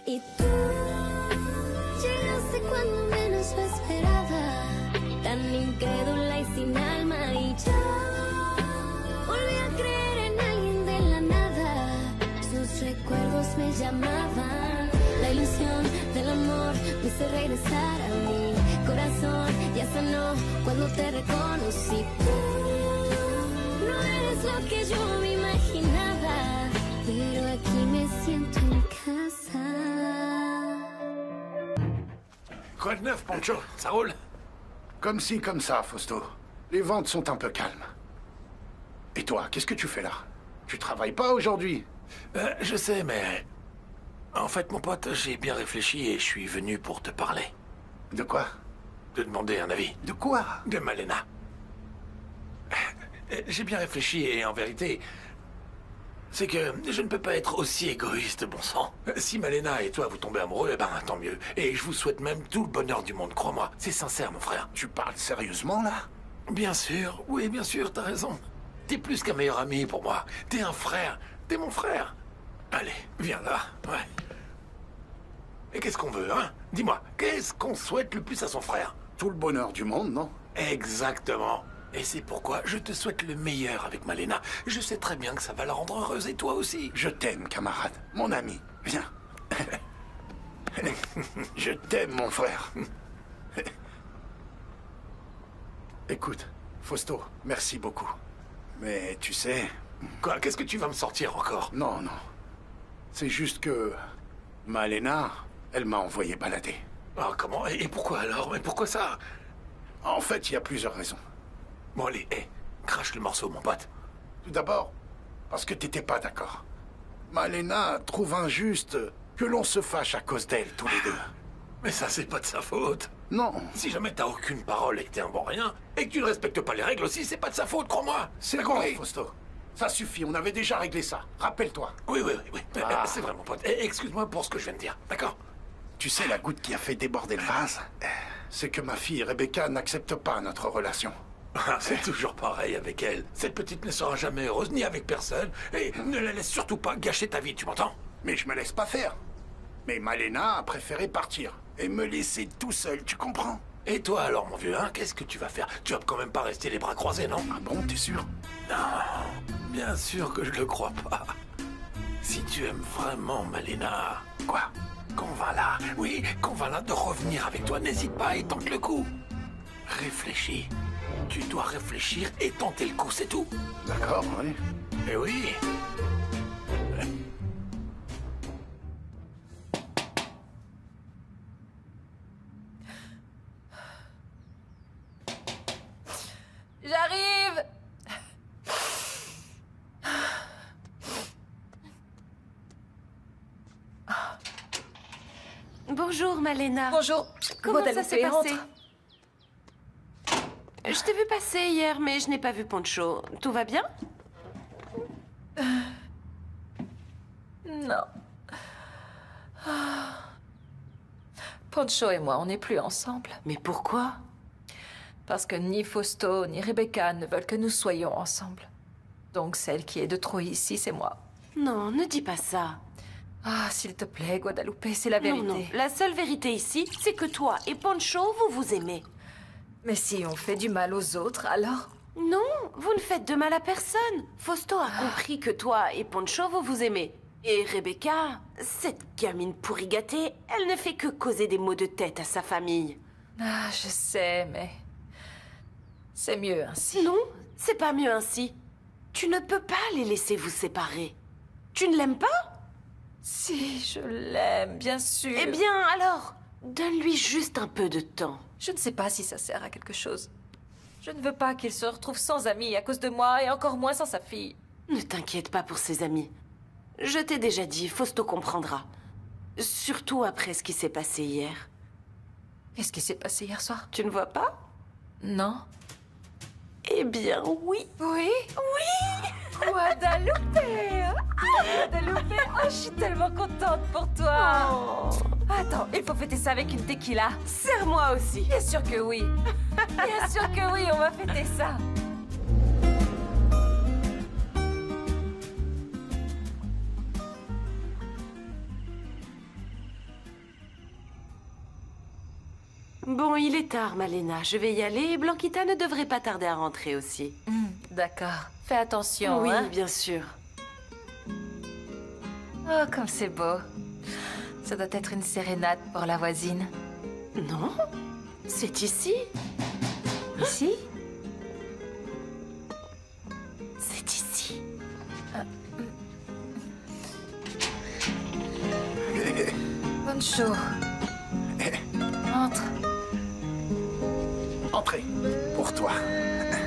Y tú llegaste cuando menos lo esperaba, tan incrédula y sin alma. Y yo volví a creer en alguien de la nada. Sus recuerdos me llamaban. La ilusión del amor me hizo regresar a mi corazón. Ya sanó cuando te reconocí. Tú no eres lo que yo me imaginaba, pero aquí me siento en casa. Quoi de neuf, Pancho? Ça roule? Comme ci, comme ça, Fausto. Les ventes sont un peu calmes. Et toi, qu'est-ce que tu fais là? Tu travailles pas aujourd'hui? Je sais, mais... En fait, mon pote, j'ai bien réfléchi et je suis venu pour te parler. De quoi? De demander un avis. De quoi? De Malena. J'ai bien réfléchi et en vérité... C'est que je ne peux pas être aussi égoïste, bon sang. Si Malena et toi vous tombez amoureux, eh ben tant mieux. Et je vous souhaite même tout le bonheur du monde, crois-moi. C'est sincère, mon frère. Tu parles sérieusement, là? Bien sûr, oui, bien sûr, t'as raison. T'es plus qu'un meilleur ami pour moi. T'es un frère. T'es mon frère. Allez, viens là, ouais. Et qu'est-ce qu'on veut, hein? Dis-moi, qu'est-ce qu'on souhaite le plus à son frère? Tout le bonheur du monde, non? Exactement. Et c'est pourquoi je te souhaite le meilleur avec Malena. Je sais très bien que ça va la rendre heureuse et toi aussi. Je t'aime, camarade. Mon ami. Viens. Je t'aime, mon frère. Écoute, Fausto, merci beaucoup. Mais tu sais... Quoi? Qu'est-ce que tu vas me sortir encore? Non, non. C'est juste que... Malena, elle m'a envoyé balader. Ah, comment? Et pourquoi alors? Mais pourquoi ça? En fait, il y a plusieurs raisons. Bon, allez, hé, crache le morceau, mon pote. Tout d'abord, parce que t'étais pas d'accord. Malena trouve injuste que l'on se fâche à cause d'elle, tous les deux. Mais ça, c'est pas de sa faute. Non. Si jamais t'as aucune parole et que t'es un bon rien, et que tu ne respectes pas les règles aussi, c'est pas de sa faute, crois-moi. C'est bon, Fausto. Ça suffit, on avait déjà réglé ça. Rappelle-toi. Oui. Ah. C'est vrai, mon pote. Excuse-moi pour ce que je viens de dire, d'accord? Tu sais, la goutte qui a fait déborder le vase, c'est que ma fille Rebecca n'accepte pas notre relation. C'est toujours pareil avec elle. Cette petite ne sera jamais heureuse, ni avec personne. Et ne la laisse surtout pas gâcher ta vie, tu m'entends? Mais je me laisse pas faire. Mais Malena a préféré partir. Et me laisser tout seul, tu comprends? Et toi alors, mon vieux, hein, qu'est-ce que tu vas faire? Tu vas quand même pas rester les bras croisés, non? Ah bon, t'es sûr? Non, bien sûr que je le crois pas. Si tu aimes vraiment Malena... Quoi? Convainc-la. Oui, convainc-la de revenir avec toi. N'hésite pas et tente le coup. Réfléchis. Tu dois réfléchir et tenter le coup, c'est tout. D'accord, oui. Eh oui. J'arrive. Bonjour, Malena. Bonjour. Comment ça Guadalupe, s'est passé? entre. Je t'ai vu passer hier, mais je n'ai pas vu Poncho. Tout va bien? Non. Poncho et moi, on n'est plus ensemble. Mais pourquoi? Parce que ni Fausto ni Rebecca ne veulent que nous soyons ensemble. Donc celle qui est de trop ici, c'est moi. Non, ne dis pas ça. Ah, s'il te plaît, Guadalupe, c'est la vérité. Non. La seule vérité ici, c'est que toi et Poncho, vous vous aimez. Mais si on fait du mal aux autres, alors? Non, vous ne faites de mal à personne. Fausto a compris que toi et Poncho, vous vous aimez. Et Rebecca, cette gamine pourri gâtée, elle ne fait que causer des maux de tête à sa famille. Ah, je sais, mais... c'est mieux ainsi. Non, c'est pas mieux ainsi. Tu ne peux pas les laisser vous séparer. Tu ne l'aimes pas? Si, je l'aime, bien sûr. Eh bien, alors, donne-lui juste un peu de temps. Je ne sais pas si ça sert à quelque chose. Je ne veux pas qu'il se retrouve sans amis à cause de moi, et encore moins sans sa fille. Ne t'inquiète pas pour ses amis. Je t'ai déjà dit, Fausto comprendra. Surtout après ce qui s'est passé hier. Qu'est-ce qui s'est passé hier soir? Tu ne vois pas? Non. Eh bien, oui. Oui? Oui! Guadalupe! Guadalupe! Oh, je suis tellement contente pour toi! Oh. Attends, il faut fêter ça avec une tequila. Serre-moi aussi. Bien sûr que oui. Bien sûr que oui, on va fêter ça. Bon, il est tard, Malena. Je vais y aller et Blanquita ne devrait pas tarder à rentrer aussi. D'accord. Fais attention, Oui, hein. bien sûr. Oh, comme c'est beau. Ça doit être une sérénade pour la voisine. Non, c'est ici. Ici? C'est ici. Poncho. Entre. Entrez, pour toi.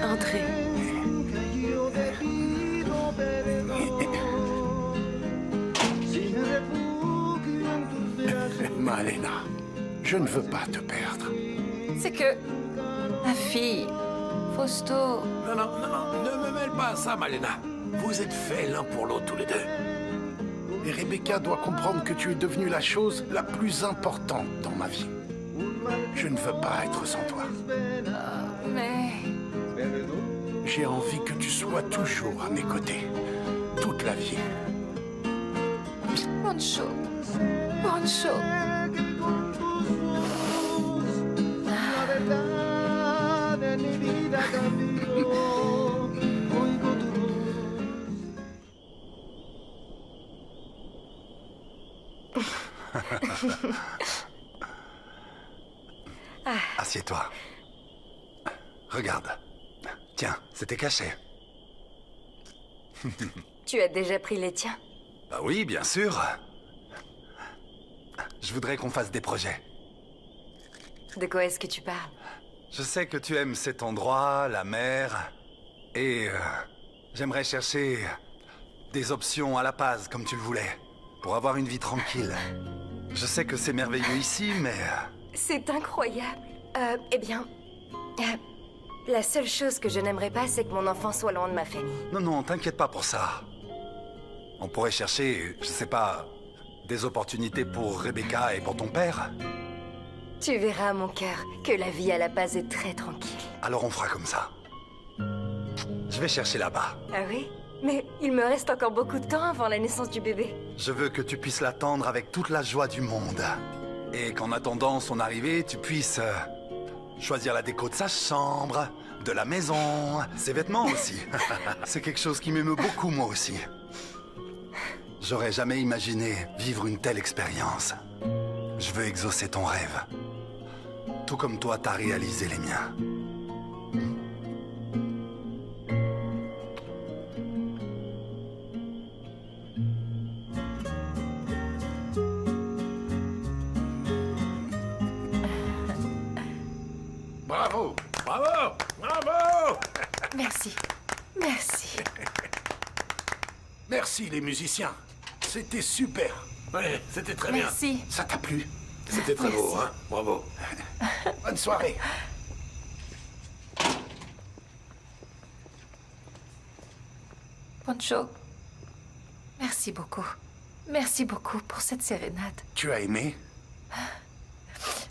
Entrez. Malena, je ne veux pas te perdre. C'est que... Ma fille, Fausto... Non, non, non, non, ne me mêle pas à ça, Malena. Vous êtes faits l'un pour l'autre tous les deux. Et Rebecca doit comprendre que tu es devenue la chose la plus importante dans ma vie. Je ne veux pas être sans toi. Mais... J'ai envie que tu sois toujours à mes côtés. Toute la vie. Poncho. Poncho. Assieds-toi. Regarde. Tiens, c'était caché. Tu as déjà pris les tiens? Bah oui, bien sûr. Je voudrais qu'on fasse des projets. De quoi est-ce que tu parles? Je sais que tu aimes cet endroit, la mer, et j'aimerais chercher des options à La Paz, comme tu le voulais, pour avoir une vie tranquille. Je sais que c'est merveilleux ici, mais... C'est incroyable. Eh bien... la seule chose que je n'aimerais pas, c'est que mon enfant soit loin de ma famille. Non, non, t'inquiète pas pour ça. On pourrait chercher, je sais pas, des opportunités pour Rebecca et pour ton père. Tu verras, mon cœur, que la vie à La Paz est très tranquille. Alors on fera comme ça. Je vais chercher là-bas. Ah oui? Mais il me reste encore beaucoup de temps avant la naissance du bébé. Je veux que tu puisses l'attendre avec toute la joie du monde. Et qu'en attendant son arrivée, tu puisses choisir la déco de sa chambre, de la maison, ses vêtements aussi. C'est quelque chose qui m'émeut beaucoup, moi aussi. J'aurais jamais imaginé vivre une telle expérience. Je veux exaucer ton rêve. Tout comme toi, t'as réalisé les miens. Bravo, bravo, bravo. Merci. Merci. Merci les musiciens. C'était super. Ouais, c'était très bien. Merci. Ça t'a plu? C'était très beau, hein. Bravo. Bonne soirée. Poncho. Merci beaucoup. Merci beaucoup pour cette sérénade. Tu as aimé?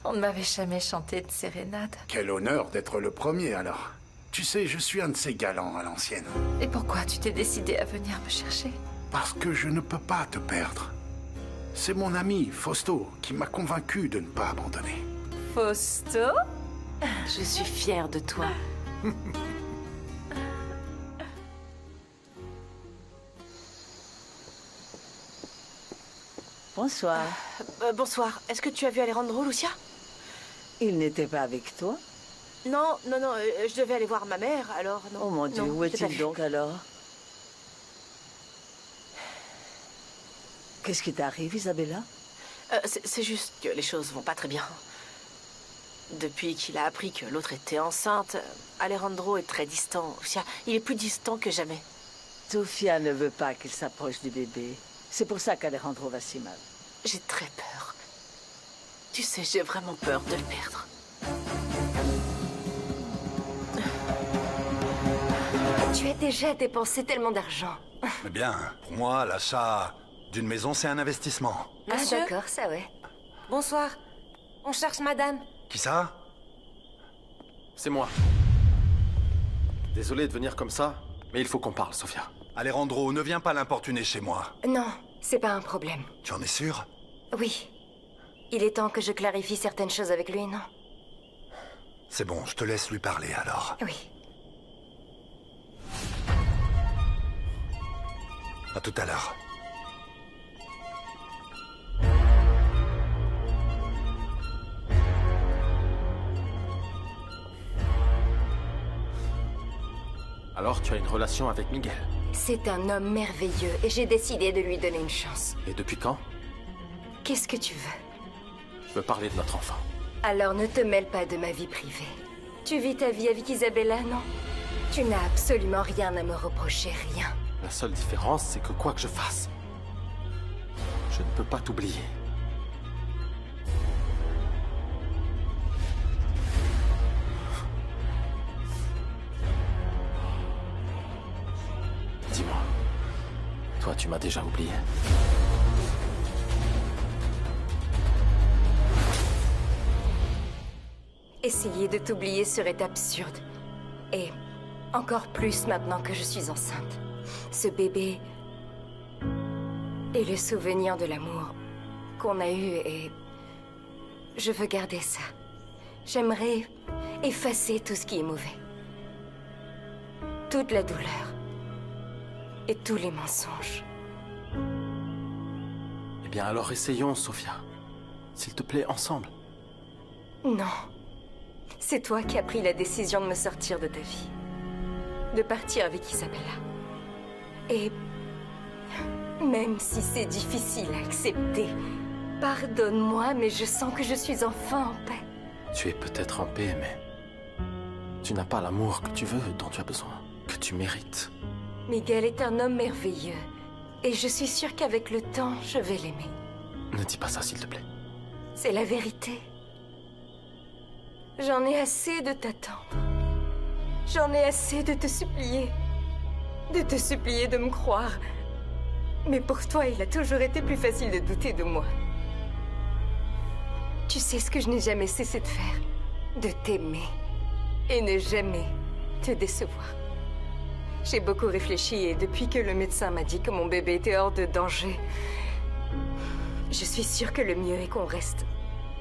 On ne m'avait jamais chanté de sérénade. Quel honneur d'être le premier alors. Tu sais, je suis un de ces galants à l'ancienne. Et pourquoi tu t'es décidé à venir me chercher? Parce que je ne peux pas te perdre. C'est mon ami, Fausto, qui m'a convaincu de ne pas abandonner. Fausto? Je suis fière de toi. Bonsoir. Bonsoir. Est-ce que tu as vu Alejandro, Lucia? Il n'était pas avec toi? Non, non, non. Je devais aller voir ma mère, alors non. Oh mon Dieu, Non, où je l'ai pas est-il vu. donc alors? Qu'est-ce qui t'arrive, Isabella? C'est juste que les choses vont pas très bien. Depuis qu'il a appris que l'autre était enceinte, Alejandro est très distant. Lucia, il est plus distant que jamais. Sofia ne veut pas qu'il s'approche du bébé. C'est pour ça qu'Alejandro va si mal. J'ai très peur. Tu sais, j'ai vraiment peur de le perdre. Tu as déjà dépensé tellement d'argent. Eh bien, pour moi, l'achat d'une maison, c'est un investissement. Ah Monsieur d'accord, ça ouais. Bonsoir. On cherche madame. Qui ça? C'est moi. Désolé de venir comme ça, mais il faut qu'on parle, Sofia. Alejandro, ne viens pas l'importuner chez moi. Non, c'est pas un problème. Tu en es sûr? Oui. Il est temps que je clarifie certaines choses avec lui, non? C'est bon, je te laisse lui parler alors. Oui. À tout à l'heure. Alors, tu as une relation avec Miguel. C'est un homme merveilleux et j'ai décidé de lui donner une chance. Et depuis quand? Qu'est-ce que tu veux? Je veux parler de notre enfant. Alors ne te mêle pas de ma vie privée. Tu vis ta vie avec Isabella, non? Tu n'as absolument rien à me reprocher, rien. La seule différence, c'est que quoi que je fasse, je ne peux pas t'oublier. Dis-moi, toi, tu m'as déjà oublié. Essayer de t'oublier serait absurde. Et encore plus maintenant que je suis enceinte. Ce bébé est le souvenir de l'amour qu'on a eu et je veux garder ça. J'aimerais effacer tout ce qui est mauvais. Toute la douleur et tous les mensonges. Eh bien alors essayons, Sophia. S'il te plaît, ensemble. Non. C'est toi qui as pris la décision de me sortir de ta vie. De partir avec Isabella. Et même si c'est difficile à accepter, pardonne-moi, mais je sens que je suis enfin en paix. Tu es peut-être en paix, mais tu n'as pas l'amour que tu veux, dont tu as besoin, que tu mérites. Miguel est un homme merveilleux. Et je suis sûre qu'avec le temps, je vais l'aimer. Ne dis pas ça, s'il te plaît. C'est la vérité. J'en ai assez de t'attendre. J'en ai assez de te supplier. De te supplier de me croire. Mais pour toi, il a toujours été plus facile de douter de moi. Tu sais ce que je n'ai jamais cessé de faire? De t'aimer. Et ne jamais te décevoir. J'ai beaucoup réfléchi et depuis que le médecin m'a dit que mon bébé était hors de danger, je suis sûre que le mieux est qu'on reste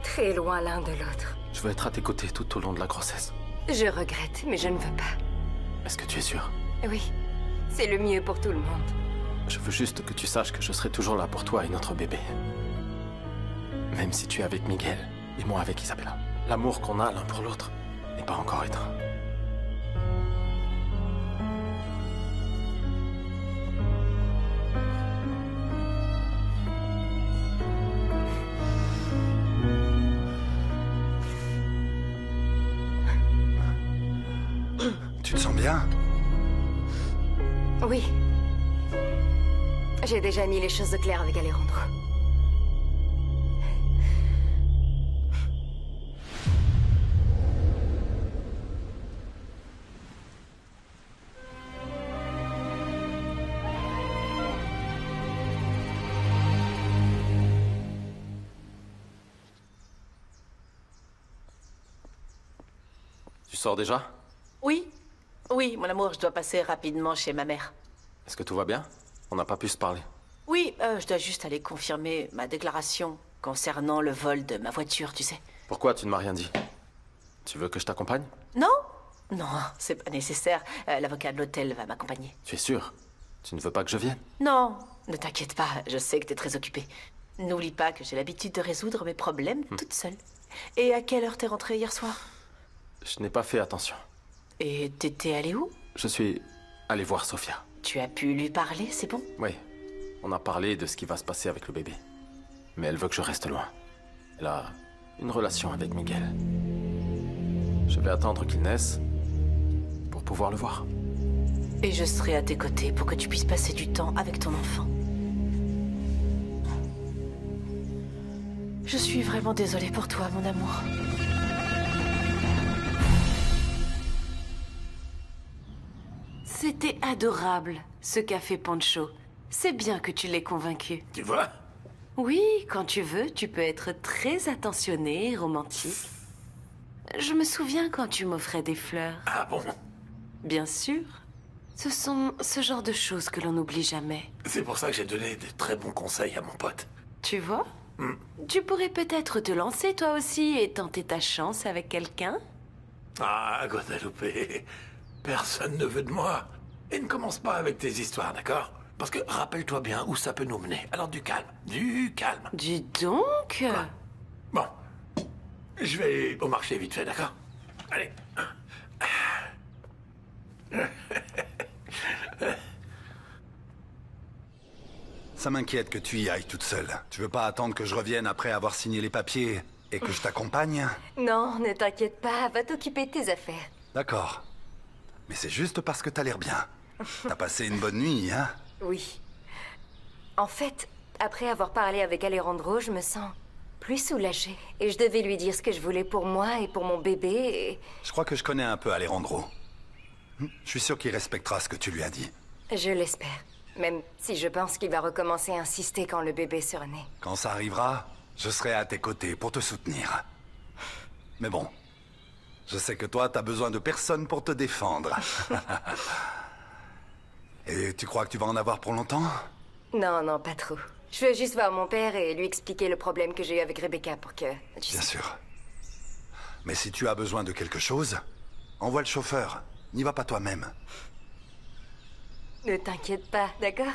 très loin l'un de l'autre. Je veux être à tes côtés tout au long de la grossesse. Je regrette, mais je ne veux pas. Est-ce que tu es sûre? Oui, c'est le mieux pour tout le monde. Je veux juste que tu saches que je serai toujours là pour toi et notre bébé. Même si tu es avec Miguel et moi avec Isabella. L'amour qu'on a l'un pour l'autre n'est pas encore éteint. Tu te sens bien? Oui. J'ai déjà mis les choses au clair avec Alejandro. Tu sors déjà? Oui. Oui, mon amour, je dois passer rapidement chez ma mère. Est-ce que tout va bien? On n'a pas pu se parler. Oui, je dois juste aller confirmer ma déclaration concernant le vol de ma voiture, tu sais. Pourquoi tu ne m'as rien dit? Tu veux que je t'accompagne? Non? Non, c'est pas nécessaire. L'avocat de l'hôtel va m'accompagner. Tu es sûr? Tu ne veux pas que je vienne? Non, ne t'inquiète pas, je sais que t'es très occupée. N'oublie pas que j'ai l'habitude de résoudre mes problèmes toute seule. Et à quelle heure t'es rentrée hier soir? Je n'ai pas fait attention. Et t'étais allé où? Je suis allé voir Sophia. Tu as pu lui parler, c'est bon? Oui, on a parlé de ce qui va se passer avec le bébé. Mais elle veut que je reste loin. Elle a une relation avec Miguel. Je vais attendre qu'il naisse pour pouvoir le voir. Et je serai à tes côtés pour que tu puisses passer du temps avec ton enfant. Je suis vraiment désolée pour toi, mon amour. C'était adorable, ce café Pancho. C'est bien que tu l'aies convaincu. Tu vois? Oui, quand tu veux, tu peux être très attentionné et romantique. Je me souviens quand tu m'offrais des fleurs. Ah bon? Bien sûr. Ce sont ce genre de choses que l'on n'oublie jamais. C'est pour ça que j'ai donné de très bons conseils à mon pote. Tu vois? Tu pourrais peut-être te lancer toi aussi et tenter ta chance avec quelqu'un. Ah, Guadalupe, personne ne veut de moi. Et ne commence pas avec tes histoires, d'accord? Parce que rappelle-toi bien où ça peut nous mener. Alors du calme, du calme. Dis donc. Bon, je vais au marché vite fait, d'accord? Allez. Ça m'inquiète que tu y ailles toute seule. Tu veux pas attendre que je revienne après avoir signé les papiers et que je t'accompagne? Non, ne t'inquiète pas, va t'occuper de tes affaires. D'accord. Mais c'est juste parce que t'as l'air bien. T'as passé une bonne nuit, hein? Oui. En fait, après avoir parlé avec Alejandro, je me sens plus soulagée. Et je devais lui dire ce que je voulais pour moi et pour mon bébé et... Je crois que je connais un peu Alejandro. Je suis sûr qu'il respectera ce que tu lui as dit. Je l'espère. Même si je pense qu'il va recommencer à insister quand le bébé sera né. Quand ça arrivera, je serai à tes côtés pour te soutenir. Mais bon, je sais que toi, t'as besoin de personne pour te défendre. Et tu crois que tu vas en avoir pour longtemps? Non, non, pas trop. Je veux juste voir mon père et lui expliquer le problème que j'ai eu avec Rebecca pour que... Bien sûr. Mais si tu as besoin de quelque chose, envoie le chauffeur. N'y va pas toi-même. Ne t'inquiète pas, d'accord?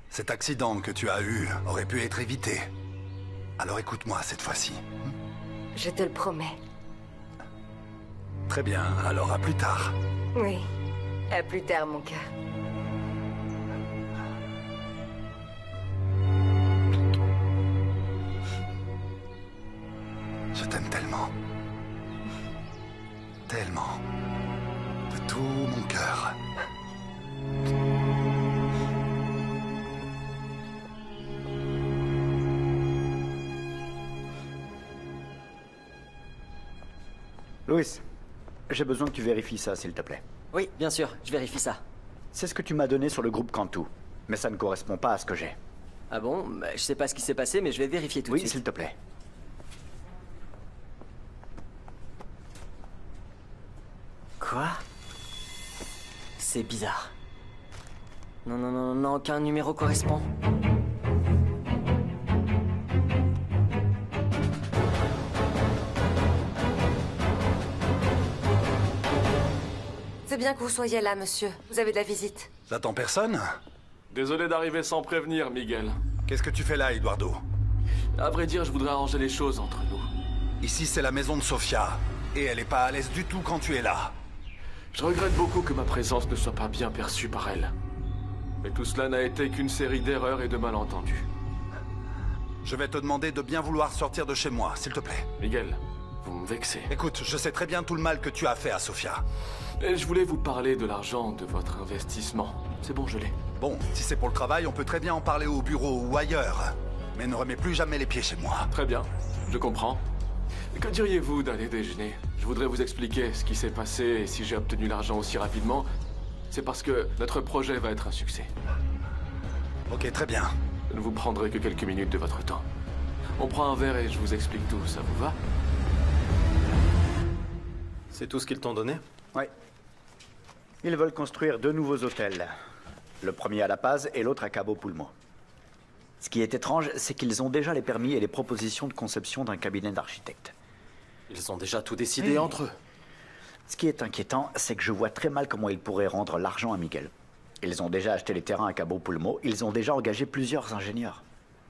Cet accident que tu as eu aurait pu être évité. Alors écoute-moi cette fois-ci. Je te le promets. Très bien, alors à plus tard. Oui. À plus tard, mon cœur. Je t'aime tellement. Tellement. De tout mon cœur. Louis, j'ai besoin que tu vérifies ça, s'il te plaît. Oui, bien sûr, je vérifie ça. C'est ce que tu m'as donné sur le groupe Cantu, mais ça ne correspond pas à ce que j'ai. Ah bon? Bah, je sais pas ce qui s'est passé, mais je vais vérifier tout de Oui, suite. s'il te plaît. Quoi? C'est bizarre. Non, non, non, non, aucun numéro correspond. C'est bien que vous soyez là, monsieur. Vous avez de la visite. J'attends personne? Désolé d'arriver sans prévenir, Miguel. Qu'est-ce que tu fais là, Eduardo? À vrai dire, je voudrais arranger les choses entre nous. Ici, c'est la maison de Sofia. Et elle est pas à l'aise du tout quand tu es là. Je regrette beaucoup que ma présence ne soit pas bien perçue par elle. Mais tout cela n'a été qu'une série d'erreurs et de malentendus. Je vais te demander de bien vouloir sortir de chez moi, s'il te plaît. Miguel, vous me vexez. Écoute, je sais très bien tout le mal que tu as fait à Sofia. Et je voulais vous parler de l'argent de votre investissement. C'est bon, je l'ai. Bon, si c'est pour le travail, on peut très bien en parler au bureau ou ailleurs. Mais ne remets plus jamais les pieds chez moi. Très bien, je comprends. Que diriez-vous d'aller déjeuner? Je voudrais vous expliquer ce qui s'est passé et si j'ai obtenu l'argent aussi rapidement, c'est parce que notre projet va être un succès. Ok, très bien. Je ne vous prendrai que quelques minutes de votre temps. On prend un verre et je vous explique tout, ça vous va? C'est tout ce qu'ils t'ont donné? Oui. Ils veulent construire 2 nouveaux hôtels. Le premier à La Paz et l'autre à Cabo Pulmo. Ce qui est étrange, c'est qu'ils ont déjà les permis et les propositions de conception d'un cabinet d'architectes. Ils ont déjà tout décidé entre eux. Ce qui est inquiétant, c'est que je vois très mal comment ils pourraient rendre l'argent à Miguel. Ils ont déjà acheté les terrains à Cabo Pulmo, ils ont déjà engagé plusieurs ingénieurs.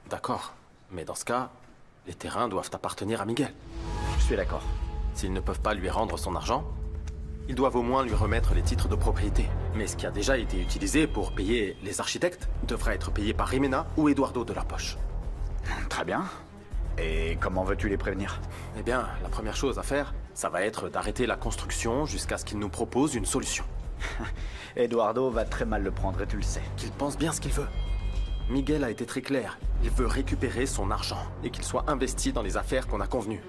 D'accord. Mais dans ce cas, les terrains doivent appartenir à Miguel. Je suis d'accord. S'ils ne peuvent pas lui rendre son argent, ils doivent au moins lui remettre les titres de propriété. Mais ce qui a déjà été utilisé pour payer les architectes devrait être payé par Jimena ou Eduardo de leur poche. Très bien. Et comment veux-tu les prévenir? Eh bien, la première chose à faire, ça va être d'arrêter la construction jusqu'à ce qu'ils nous proposent une solution. Eduardo va très mal le prendre et tu le sais. Qu'il pense bien ce qu'il veut. Miguel a été très clair. Il veut récupérer son argent et qu'il soit investi dans les affaires qu'on a convenues.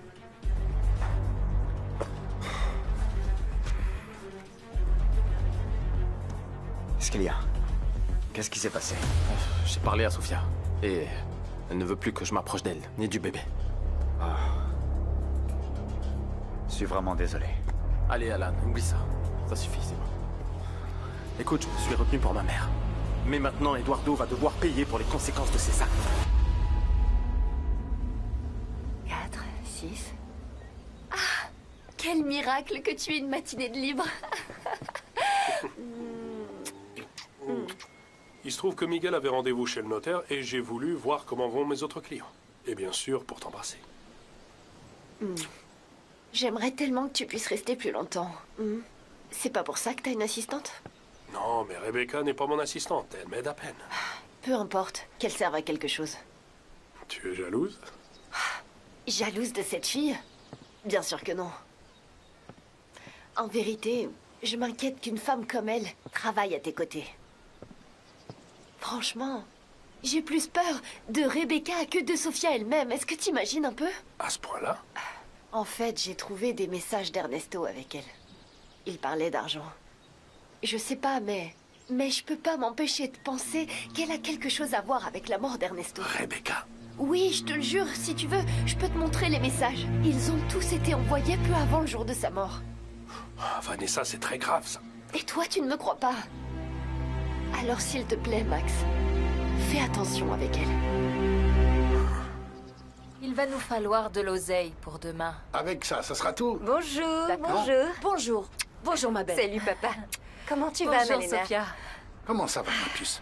Qu'est-ce qu'il y a? Qu'est-ce qui s'est passé? J'ai parlé à Sofia et elle ne veut plus que je m'approche d'elle, ni du bébé. Oh. Je suis vraiment désolé. Allez, Alan, oublie ça. Ça suffit, c'est bon. Écoute, je me suis retenu pour ma mère. Mais maintenant, Eduardo va devoir payer pour les conséquences de ses actes. 4, 6... Quel Quel miracle que tu aies une matinée de libre. Il se trouve que Miguel avait rendez-vous chez le notaire et j'ai voulu voir comment vont mes autres clients. Et bien sûr, pour t'embrasser. J'aimerais tellement que tu puisses rester plus longtemps. C'est pas pour ça que t'as une assistante? Non, mais Rebecca n'est pas mon assistante. Elle m'aide à peine. Peu importe, qu'elle serve à quelque chose. Tu es jalouse? Jalouse de cette fille? Bien sûr que non. En vérité, je m'inquiète qu'une femme comme elle travaille à tes côtés. Franchement, j'ai plus peur de Rebecca que de Sofia elle-même. Est-ce que t'imagines un peu? À ce point-là? En fait, j'ai trouvé des messages d'Ernesto avec elle. Il parlait d'argent. Je sais pas, mais je peux pas m'empêcher de penser qu'elle a quelque chose à voir avec la mort d'Ernesto. Rebecca? Oui, je te le jure, si tu veux, je peux te montrer les messages. Ils ont tous été envoyés peu avant le jour de sa mort. Ah, Vanessa, c'est très grave, ça. Et toi, tu ne me crois pas? Alors, s'il te plaît, Max, fais attention avec elle. Il va nous falloir de l'oseille pour demain. Avec ça, ça sera tout. Bonjour, D'accord. bonjour. Bonjour. Bonjour, ma belle. Salut, papa. Comment tu vas, Bonjour, Malena? Sophia. Comment ça va, ma puce?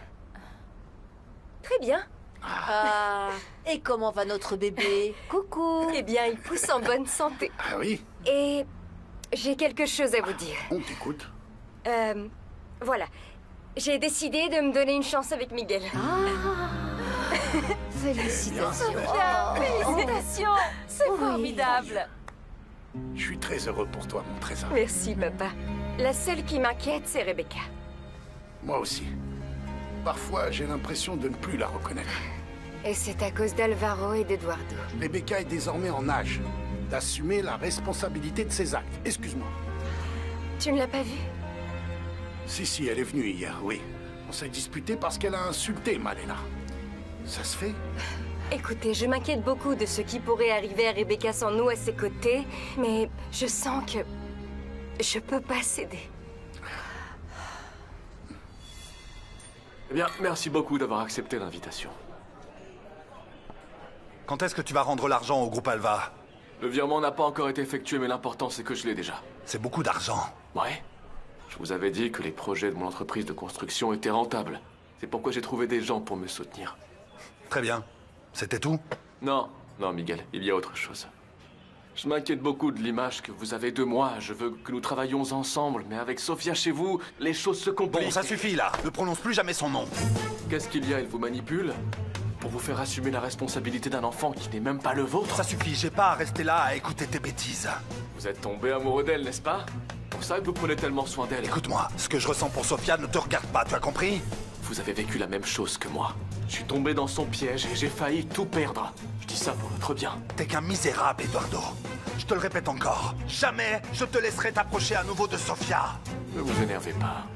Très bien. Ah, et comment va notre bébé? Coucou. Eh bien, il pousse en bonne santé. Ah oui? Et j'ai quelque chose à vous dire. On t'écoute. Voilà. J'ai décidé de me donner une chance avec Miguel. Félicitations. Félicitations. C'est formidable. Je suis très heureux pour toi, mon trésor. Merci, papa. La seule qui m'inquiète, c'est Rebecca. Moi aussi. Parfois, j'ai l'impression de ne plus la reconnaître. Et c'est à cause d'Alvaro et d'Eduardo. Rebecca est désormais en âge d'assumer la responsabilité de ses actes. Excuse-moi. Tu ne l'as pas vue? Si, elle est venue hier, oui. On s'est disputé parce qu'elle a insulté Malena. Ça se fait? Écoutez, je m'inquiète beaucoup de ce qui pourrait arriver à Rebecca sans nous à ses côtés, mais je sens que je peux pas céder. Eh bien, merci beaucoup d'avoir accepté l'invitation. Quand est-ce que tu vas rendre l'argent au groupe Alva? Le virement n'a pas encore été effectué, mais l'important c'est que je l'ai déjà. C'est beaucoup d'argent. Ouais. Je vous avais dit que les projets de mon entreprise de construction étaient rentables. C'est pourquoi j'ai trouvé des gens pour me soutenir. Très bien. C'était tout? Non, Miguel, il y a autre chose. Je m'inquiète beaucoup de l'image que vous avez de moi. Je veux que nous travaillions ensemble, mais avec Sofia chez vous, les choses se compliquent. Bon, ça suffit là. Ne prononce plus jamais son nom. Qu'est-ce qu'il y a? Il vous manipule? Pour vous faire assumer la responsabilité d'un enfant qui n'est même pas le vôtre? Ça suffit, j'ai pas à rester là à écouter tes bêtises. Vous êtes tombé amoureux d'elle, n'est-ce pas? Pour ça que vous prenez tellement soin d'elle. Écoute-moi, ce que je ressens pour Sofia ne te regarde pas, tu as compris? Vous avez vécu la même chose que moi. Je suis tombé dans son piège et j'ai failli tout perdre. Je dis ça pour notre bien. T'es qu'un misérable, Eduardo. Je te le répète encore, jamais je te laisserai t'approcher à nouveau de Sofia. Ne vous énervez pas.